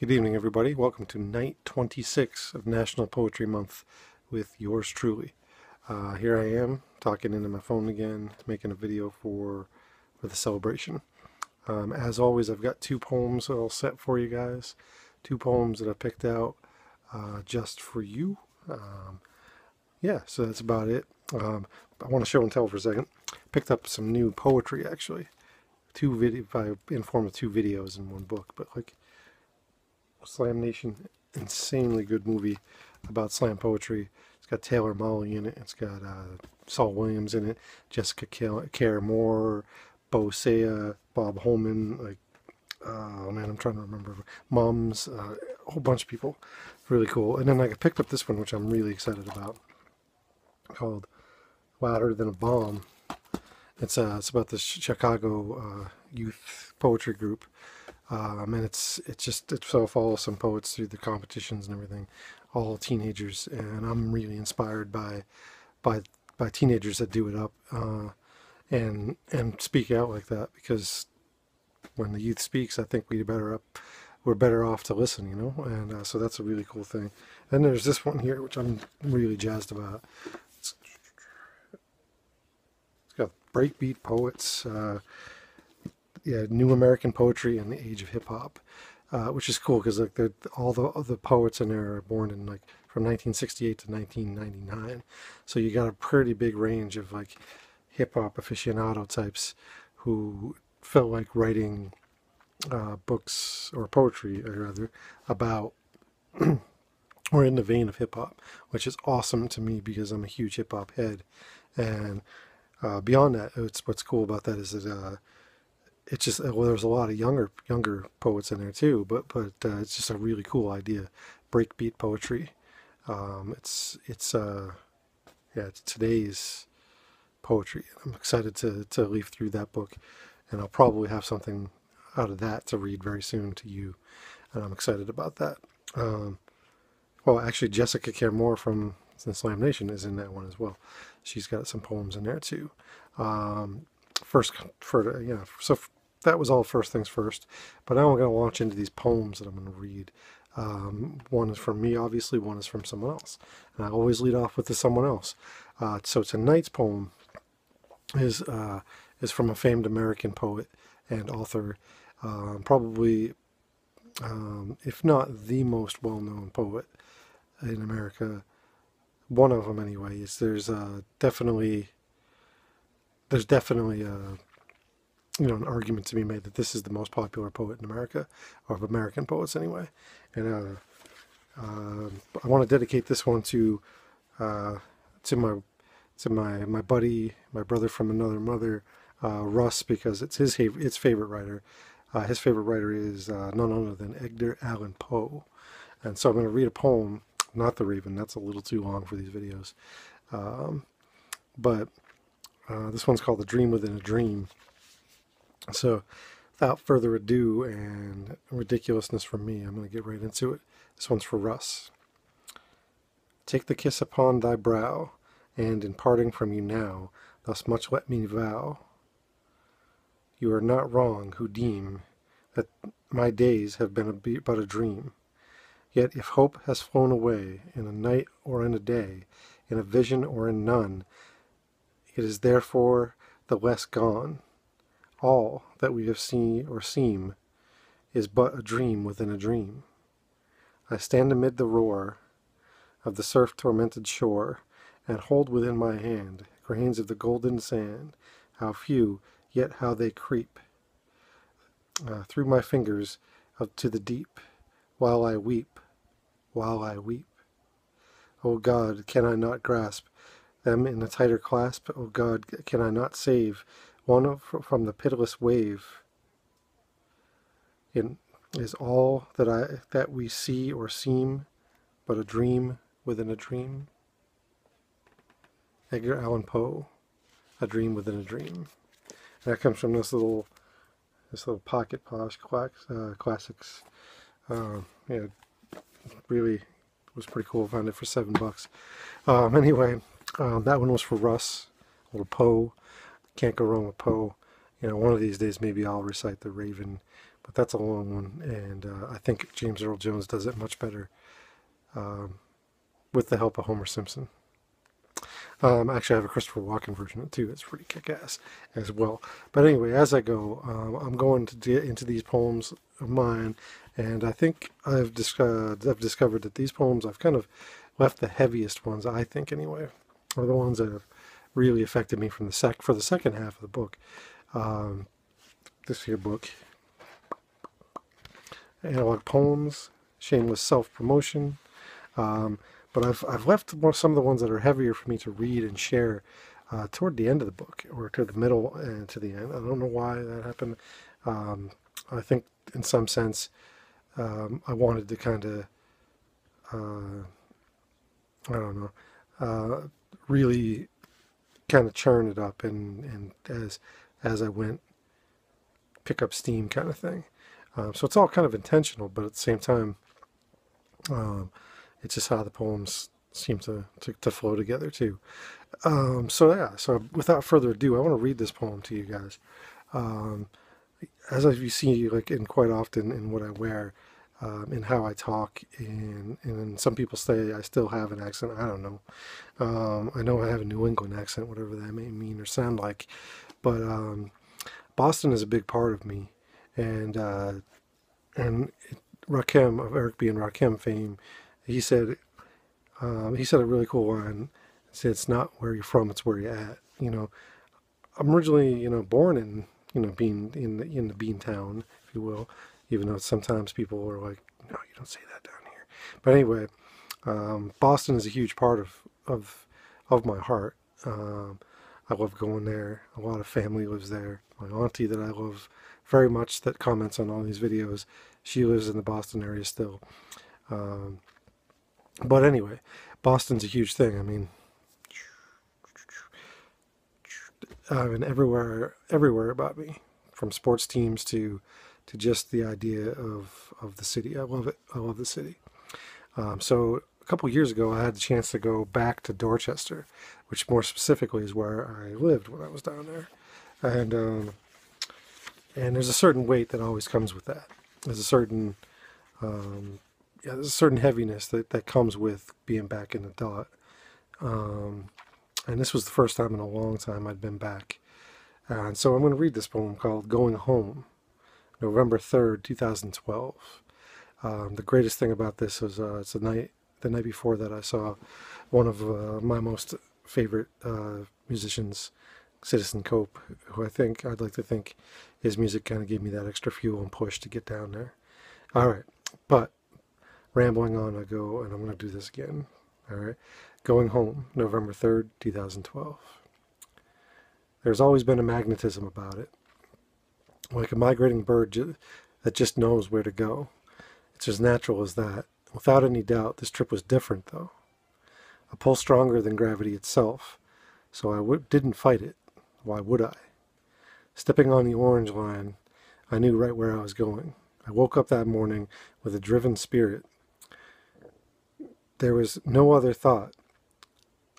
Good evening, everybody. Welcome to night 26 of National Poetry Month with yours truly. Here I am talking into my phone again, making a video for the celebration. As always, I've got two poems all set for you guys. Two poems that I picked out just for you. Yeah, so that's about it. I want to show and tell for a second. Picked up some new poetry, actually. In form of two videos in one book, but like Slam Nation, insanely good movie about slam poetry. It's got Taylor Molly in it. It's got Saul Williams in it, Jessica Care Moore, Bo Saya, Bob Holman. Like, oh man, I'm trying to remember. Mums, a whole bunch of people. Really cool. And then I picked up this one, which I'm really excited about, called "Louder Than a Bomb." It's about the Chicago youth poetry group. And it so follows some poets through the competitions and everything, all teenagers, and I'm really inspired by teenagers that do it up and speak out like that, because when the youth speaks, I think we're better off to listen, and so that's a really cool thing. And there's this one here which I'm really jazzed about. It's got breakbeat poets. Yeah, New American Poetry and the Age of Hip Hop, which is cool because like all the poets in there are born in like from 1968 to 1999, so you got a pretty big range of like hip hop aficionado types who felt like writing books or poetry, or rather, about or in the vein of hip hop, which is awesome to me because I'm a huge hip hop head. And beyond that, what's cool about that is that. It's just, well, there's a lot of younger poets in there too, but it's just a really cool idea. Breakbeat poetry. Yeah, it's today's poetry. I'm excited to leaf through that book, and I'll probably have something out of that to read very soon to you, and I'm excited about that. Well, actually, Jessica Care Moore from Slam Nation is in that one as well. She's got some poems in there too. So that was all first things first, but now I'm going to launch into these poems that I'm going to read. One is from me, obviously, one is from someone else, and I always lead off with the someone else. So tonight's poem is from a famed American poet and author, probably, if not the most well-known poet in America, one of them anyway. There's definitely an argument to be made that this is the most popular poet in America, or of American poets anyway. And I want to dedicate this one to my buddy, my brother from another mother, Russ, because it's his favorite writer. His favorite writer is none other than Edgar Allan Poe. And so I'm going to read a poem, not The Raven. That's a little too long for these videos. But this one's called "The Dream Within a Dream." So, without further ado and ridiculousness from me, I'm going to get right into it. This one's for Russ. Take the kiss upon thy brow, and in parting from you now, thus much let me vow. You are not wrong who deem that my days have been but a dream. Yet if hope has flown away in a night or in a day, in a vision or in none, it is therefore the less gone. All that we have seen or seem is but a dream within a dream. I stand amid the roar of the surf-tormented shore, and hold within my hand grains of the golden sand, how few, yet how they creep through my fingers up to the deep, while I weep, while I weep. O God, can I not grasp them in a tighter clasp? O God, can I not save one from the pitiless wave? Is all that we see or seem but a dream within a dream? Edgar Allan Poe, A Dream Within a Dream. And that comes from this little Pocket Posh Classics. Yeah, really was pretty cool. Found it for $7. Anyway, that one was for Russ. A little Poe. Can't go wrong with Poe. One of these days maybe I'll recite The Raven but that's a long one, and I think James Earl Jones does it much better with the help of Homer Simpson. Actually, I have a Christopher Walken version of it too. It's pretty kick-ass as well. But anyway, as I go, I'm going to get into these poems of mine, and I think I've discovered that these poems, I've kind of left the heaviest ones, I think anyway, are the ones that have really affected me from for the second half of the book. This here book, Analog Poems, Shameless Self-Promotion. But I've left some of the ones that are heavier for me to read and share toward the end of the book, or to the middle and to the end. I don't know why that happened. I think in some sense I wanted to kind of, I don't know, really kind of churn it up and as I went, pick up steam kind of thing. So it's all kind of intentional, but at the same time, it's just how the poems seem to flow together too. So without further ado, I want to read this poem to you guys. As you see, like in quite often in what I wear, in how I talk, and some people say I still have an accent. I don't know. I know I have a New England accent, whatever that may mean or sound like, but Boston is a big part of me, and Rakim, of Eric B. and Rakim fame, he said a really cool line. He said, "It's not where you're from, it's where you're at." You know, I'm originally, born in, being in the Bean Town, if you will, even though sometimes people are like, "No, you don't say that down here." But anyway, Boston is a huge part of my heart. I love going there. A lot of family lives there. My auntie that I love very much, that comments on all these videos, she lives in the Boston area still. But anyway, Boston's a huge thing. I mean, everywhere about me, from sports teams to just the idea of the city. I love it. I love the city. So a couple years ago, I had the chance to go back to Dorchester, which more specifically is where I lived when I was down there. And there's a certain weight that always comes with that. There's a certain there's a certain heaviness that comes with being back in the dot. And this was the first time in a long time I'd been back. And so I'm going to read this poem called Going Home, November 3rd, 2012. The greatest thing about this was it's the night before that I saw one of my most favorite musicians, Citizen Cope, who I'd like to think his music kind of gave me that extra fuel and push to get down there. All right, but rambling on I go, and I'm going to do this again. All right, Going Home, November 3rd, 2012. There's always been a magnetism about it, like a migrating bird that just knows where to go. It's as natural as that. Without any doubt, this trip was different, though. A pull stronger than gravity itself, so I didn't fight it. Why would I? Stepping on the orange line, I knew right where I was going. I woke up that morning with a driven spirit. There was no other thought,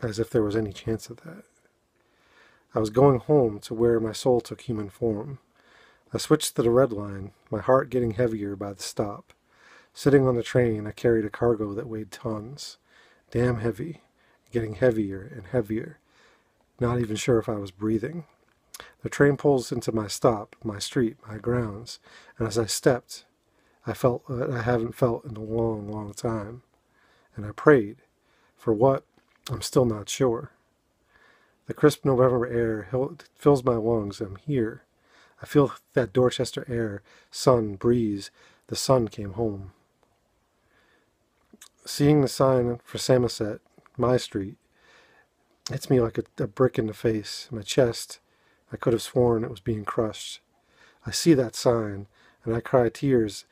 as if there was any chance of that. I was going home to where my soul took human form. I switched to the red line, my heart getting heavier by the stop. Sitting on the train, I carried a cargo that weighed tons. Damn heavy, getting heavier and heavier. Not even sure if I was breathing. The train pulls into my stop, my street, my grounds, and as I stepped, I felt what I haven't felt in a long, long time. And I prayed. For what? I'm still not sure. The crisp November air fills my lungs. I'm here. I feel that Dorchester air, sun, breeze. The sun came home. Seeing the sign for Samoset, my street, hits me like a brick in the face. My chest, I could have sworn it was being crushed. I see that sign, and I cry tears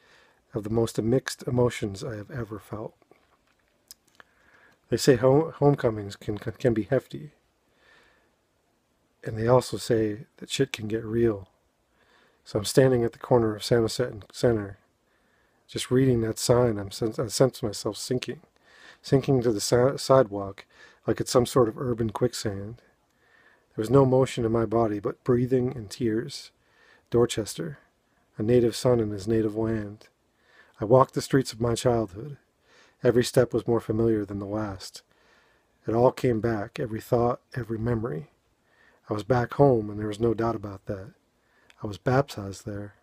of the most mixed emotions I have ever felt. They say homecomings can be hefty. And they also say that shit can get real. So I'm standing at the corner of Samoset and Center, just reading that sign. I sense myself sinking to the sidewalk like it's some sort of urban quicksand. There was no motion in my body but breathing and tears. Dorchester, a native son in his native land. I walked the streets of my childhood. Every step was more familiar than the last. It all came back, every thought, every memory. I was back home, and there was no doubt about that. I was baptized there.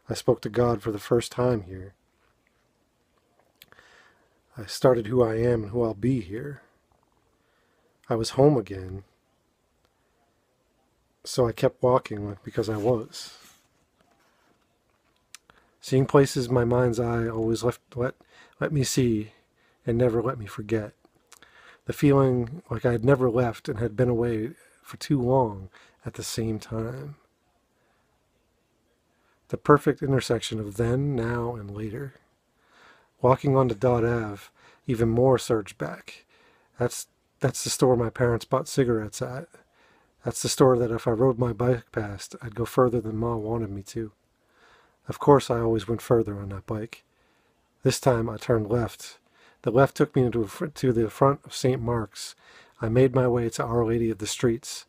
I spoke to God for the first time here. I started who I am and who I'll be here. I was home again, so I kept walking because I was. Seeing places my mind's eye always let me see and never let me forget. The feeling like I had never left and had been away for too long at the same time. The perfect intersection of then, now, and later. Walking onto Dodd Ave, even more surged back. That's the store my parents bought cigarettes at. That's the store that if I rode my bike past, I'd go further than Ma wanted me to. Of course, I always went further on that bike. This time, I turned left. The left took me to the front of St. Mark's. I made my way to Our Lady of the Streets.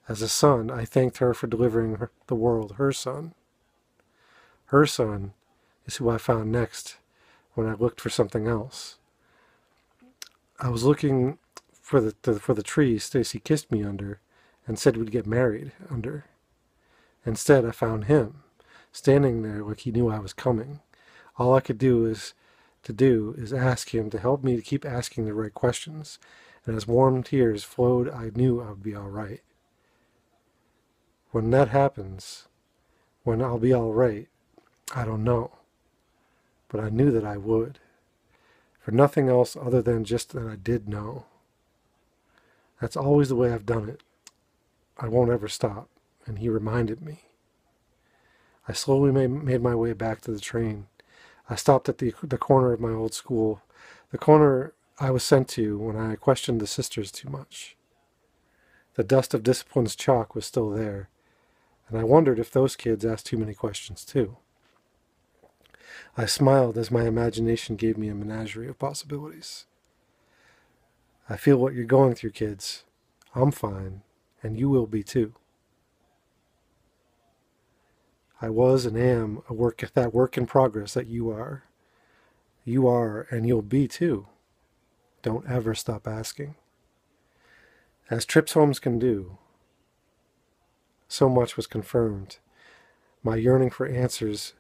As a son, I thanked her for delivering the world her son. Her son is who I found next when I looked for something else. I was looking for the tree Stacy kissed me under and said we'd get married under. Instead, I found him, standing there like he knew I was coming. All I could do is ask him to help me to keep asking the right questions, and as warm tears flowed, I knew I would be all right. When that happens, when I'll be all right, I don't know, but I knew that I would, for nothing else other than just that I did know. That's always the way I've done it. I won't ever stop, and he reminded me. I slowly made my way back to the train. I stopped at the corner of my old school, the corner I was sent to when I questioned the sisters too much. The dust of discipline's chalk was still there, and I wondered if those kids asked too many questions too. I smiled as my imagination gave me a menagerie of possibilities. I feel what you're going through, kids. I'm fine, and you will be too. I was and am that work in progress that you are. You are, and you'll be too. Don't ever stop asking. As trips homes can do, so much was confirmed. My yearning for answers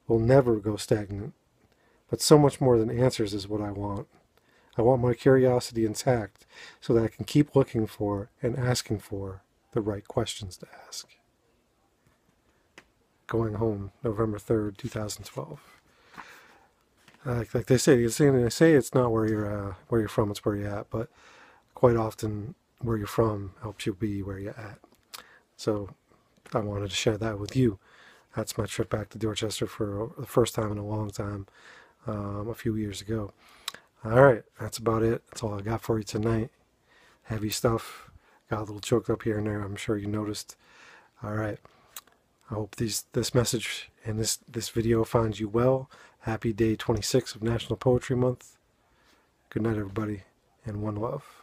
will never go stagnant, but so much more than answers is what I want. I want my curiosity intact so that I can keep looking for and asking for the right questions to ask. Going Home, November 3rd, 2012. Like they say it's not where you're from, it's where you're at, but quite often where you're from helps you be where you're at. So I wanted to share that with you. That's my trip back to Dorchester for the first time in a long time, a few years ago. All right, that's about it. That's all I got for you tonight. Heavy stuff. Got a little choked up here and there, I'm sure you noticed. All right. I hope this message and this video finds you well. Happy day 26 of National Poetry Month. Good night, everybody, and one love.